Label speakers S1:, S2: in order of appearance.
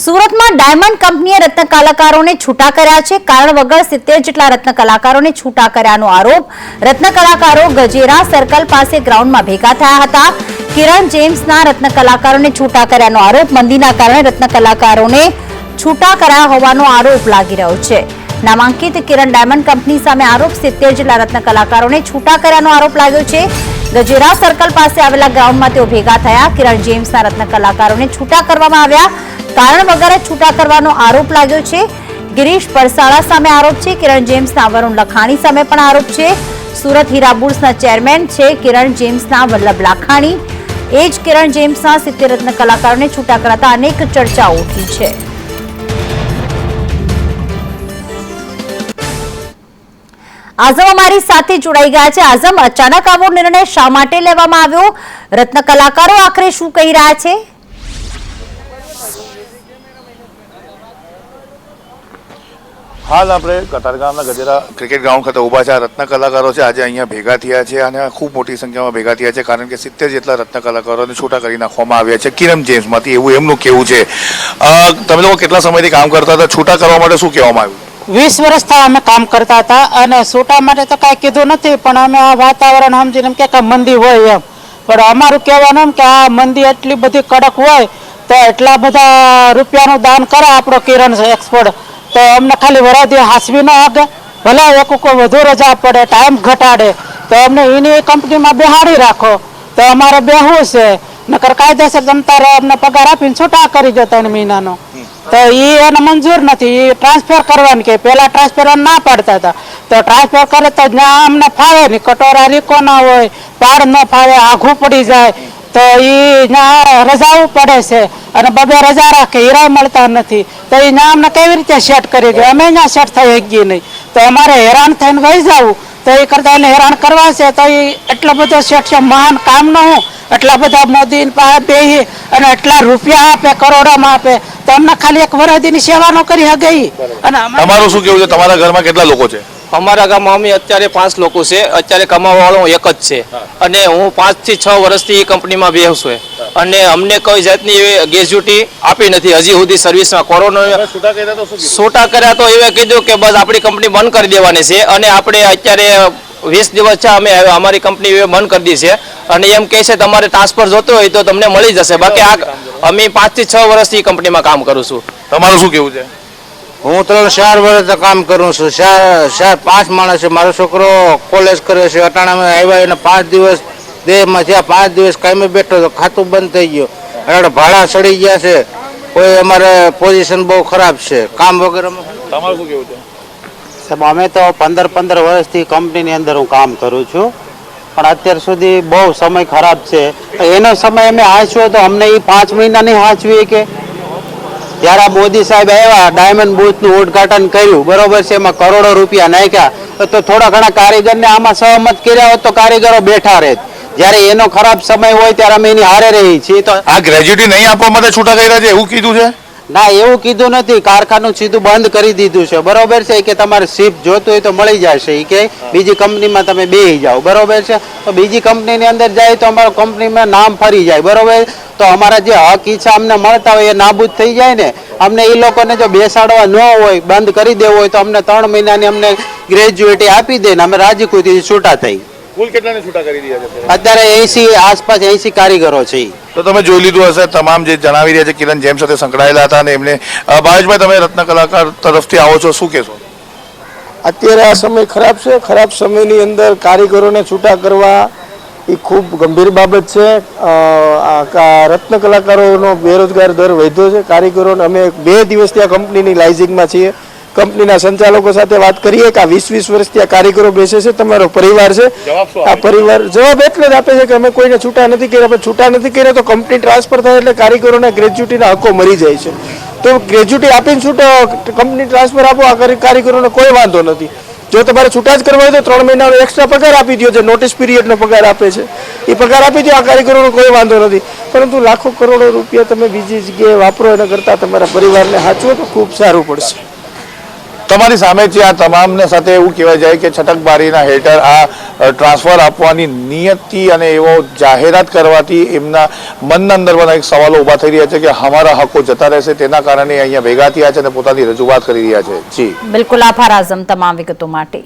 S1: સુરતમાં ડાયમંડ કંપનીએ રત્ન કલાકારોને છૂટા કર્યા છે। કારણ વગર 70 જેટલા રત્ન કલાકારોને છૂટા કર્યાનો આરોપ। રત્ન કલાકારો ગજેરા સર્કલ પાસે ગ્રાઉન્ડમાં ભેગા થયા હતા। કિરણ જેમ્સના રત્ન કલાકારોને છૂટા કર્યાનો આરોપ। મંદીના કારણે રત્ન કલાકારોને છૂટા કર્યા હોવાનો આરોપ લાગી રહ્યો છે। નામાંકિત કિરણ ડાયમંડ કંપની સામે આરોપ। 70 જેટલા રત્ન કલાકારોને છૂટા કર્યાનો આરોપ લાગ્યો છે। ગજેરા સર્કલ પાસે આવેલા ગ્રાઉન્ડમાં તેઓ ભેગા થયા। કિરણ જેમ્સના રત્ન કલાકારોને છૂટા કરવામાં આવ્યા। કારણ વગર છૂટા કરવાનો આરોપ લાગ્યો છે। ગિરીશ પરસાળા સામે આરોપ છે। કિરણ જેમ્સના વરુણ લખાણી સામે પણ આરોપ છે। સુરત હીરા બુલ્સના ચેરમેન છે કિરણ જેમ્સના વલ્લભ લાખાણી। એ જ કિરણ જેમ્સના 70 રત્ન કલાકારોને છૂટા કરાતા અનેક ચર્ચાઓ ઉઠી છે। આઝમ અમારી સાથે જોડાઈ ગયા છે। આઝમ, અચાનક આવો નિર્ણય શા માટે લેવામાં આવ્યો? રત્ન કલાકારો આખરે શું કહી રહ્યા છે?
S2: હાલ આપણે કતારગામના ગજેરા ક્રિકેટ ગ્રાઉન્ડ ખાતે ઊભા છે। રત્ન કલાકારો છે આજે અહીંયા ભેગા થયા છે અને ખૂબ મોટી સંખ્યામાં ભેગા થયા છે કારણ કે 70 જેટલા રત્ન કલાકારોને છૂટા કરી નાખવામાં આવ્યા છે કિરણ જેમ્સમાંથી, એવું એમનું કહેવું છે। તમે લોકો કેટલા સમયથી કામ કરતા હતા? છૂટા કરવા માટે શું કહેવામાં આવ્યું?
S3: 20 વર્ષથી અમે કામ કરતા હતા અને છૂટા માટે તો કાંઈ કીધું નથી, પણ અમે આ વાતાવરણ સમજીને એમ કે મંદી હોય એમ, પણ અમારું કહેવાનું એમ કે આ મંદી એટલી બધી કડક હોય તો એટલા બધા રૂપિયાનું દાન કરે આપણો કિરણ એક્સપોર્ટ, તો અમને ખાલી વરાદી હાસવી ન આગે, ભલે એક કોઈ વધુ રજા પડે, ટાઈમ ઘટાડે, તો અમને એની કંપનીમાં બેહાડી રાખો તો અમારે બેહવું છે, નકર કાયદેસર જમતારે અમને પગાર આપીને છૂટા કરી દો 3 મહિનાનો, તો એ એને મંજૂર નથી। એ ટ્રાન્સફર કરવાની કે પહેલા ટ્રાન્સફર ના પાડતા હતા, તો ટ્રાન્સફર કરે તો જ્યાં અમને ફાવે નહીં, કટોરા રીકો ના હોય, પાડ ન ફાવે, આઘું પડી જાય, તો એ ત્યાં રજાઓ પડે છે અને બબે રજા રાખે, હીરા મળતા નથી, તો એ ત્યાં અમને કેવી રીતે સેટ કરી દે? અમે ત્યાં સેટ થઈ શકીએ નહીં, તો અમારે હેરાન થઈને વહી જવું, તો એ કરતા એને હેરાન કરવા છે તો એ એટલો બધો સેટ છે, મહાન કામ ન હું એટલા બધા મોદી પાસે બેસી અને એટલા રૂપિયા આપે, કરોડોમાં આપે, તો અમને ખાલી એક વરદીની સેવા ન કરી શકે। અને
S2: તમારું શું કેવું છે? તમારા ઘરમાં કેટલા લોકો છે?
S4: અમારા ગામમાં અમે અત્યારે 5 લોકો છે। અત્યારે કમાવાવાળો એક જ છે અને હું 5 થી 6 વર્ષથી એ કંપનીમાં બેહું છું અને અમને કોઈ જાતની ગ્રેજ્યુટી આપી નથી હજી સુધી સર્વિસમાં। કોરોના છૂટા કર્યા તો એવે કીધું કે બસ આપણી કંપની બંધ કરી દેવાની છે અને આપણે અત્યારે 20 દિવસ છે અમે અમારી કંપની બંધ કરી દી છે અને એમ કહે છે તમારે ટ્રાન્સફર જોતો હોય તો તમને મળી જશે। બાકી અમે 5 થી 6 વર્ષથી કંપનીમાં કામ કરું છું।
S2: તમારું શું કેવું છે?
S5: હું 3-4 વર્ષ કામ કરું છું। 5 માણસ છે, મારો છોકરો કોલેજ કરે છે, અટાણામાં આવ્યા એને 5 દિવસ દેહમાં થયા, 5 દિવસ કાયમી બેઠો તો ખાતું બંધ થઈ ગયું, એટલે ભાડા ચડી ગયા છે, કોઈ અમારે પોઝિશન બહુ ખરાબ છે, કામ વગર।
S2: તમારું શું કેવું છે?
S6: સાહેબ, અમે તો 15 વર્ષથી કંપનીની અંદર હું કામ કરું છું, પણ અત્યાર સુધી બહુ સમય ખરાબ છે। એનો સમય અમે હાંચ્યો તો અમને એ 5 મહિના નહીં હાંચવી કે ત્યારે મોદી સાહેબ આવ્યા, ડાયમંડ બુથનું ઉદઘાટન કર્યું, બરોબર છે, એમાં કરોડો રૂપિયા નાખ્યા, તો થોડા ઘણા કારીગરને આમાં સહમત કર્યા હોત તો કારીગરો બેઠા રહે। જ્યારે એનો ખરાબ સમય હોય ત્યારે અમે એની હારે રહી છીએ। તો
S2: આ ગ્રેજ્યુટી નહીં આપવા માટે છૂટા કર્યા છે એવું કીધું છે?
S6: ના, એવું કીધું નથી, કારખાનું સીધું બંધ કરી દીધું છે, બરોબર છે, કે તમારે શિફ્ટ જોતું હોય તો મળી જશે, કે બીજી કંપનીમાં તમે બેસી જાઓ, બરોબર છે, તો બીજી કંપનીની અંદર જાય તો અમારું કંપનીમાં નામ ફરી જાય, બરોબર, તો અમારા જે હક ઈચ્છા અમને મળતા હોય એ નાબૂદ થઈ જાય ને। અમને એ લોકોને જો બેસાડવા ન હોય, બંધ કરી દેવું હોય તો અમને 3 મહિનાની અમને ગ્રેજ્યુએટી આપી દે ને અમે રાજી ખુશી છૂટા થઈ।
S2: કુલ કેટલાને છૂટા કરી દીધા છે?
S6: અત્યારે 80 આસપાસ 80 કારીગરો છે।
S2: તો તમે જોઈ લીધું હશે તમામ જે જણાવી રહ્યા છે કિરણ જેમ્સ સાથે સંકળાયેલા હતા અને એમને ભાવેશભાઈ, તમે રત્ન કલાકાર તરફથી આવો છો, શું કહેશો?
S7: અત્યારે આ સમય ખરાબ છે, ખરાબ સમયની અંદર કારીગરોને છૂટા કરવા એ ખૂબ ગંભીર બાબત છે। રત્ન કલાકારોનો બેરોજગાર દર વધ્યો છે, કારીગરોને અમે 2 દિવસથી આ કંપનીની લાઇઝિંગમાં છીએ, કંપનીના સંચાલકો સાથે વાત કરીએ કે આ 20 વર્ષથી આ કારીગરો બેસે છે, તમારો પરિવાર છે, આ પરિવાર જવાબ એટલે જ આપે છે કે અમે કોઈને છૂટા નથી કર્યા, પણ છૂટા નથી કર્યા તો કંપની ટ્રાન્સફર થાય એટલે કારીગરોના ગ્રેજ્યુટીના હકો મરી જાય છે, તો ગ્રેજ્યુટી આપીને છૂટો કંપની ટ્રાન્સફર આપો, આ કારીગરોને કોઈ વાંધો નથી। જો તમારે છૂટા જ કરવા હોય તો 3 મહિનાનો એક્સ્ટ્રા પગાર આપી દો, જે નોટિસ પીરિયડનો પગાર આપે છે એ પગાર આપી દો, આ કારીગરોનો કોઈ વાંધો નથી, પરંતુ લાખો કરોડો રૂપિયા તમે બીજી જગ્યાએ વાપરો એના કરતાં તમારા પરિવારને સાચવો તો ખૂબ સારું પડશે।
S2: તમારી સામે છે આ તમામને સાથે એવું કહેવાય જાય કે છટકબારીના હેઠળ આ ટ્રાન્સફર આપવાની નિયતિ અને એવો જાહેરાત કરવાથી એમના મનના અંદર પણ એક સવાલો ઊભા થઈ રહ્યા છે કે અમારા હકો જતા રહેશે, તેના કારણે અહીંયા ભેગા થયા છે અને પોતાની રજૂઆત કરી રહ્યા છે. જી
S1: બિલકુલ, આભાર આઝમ તમામ વિગતો માટે.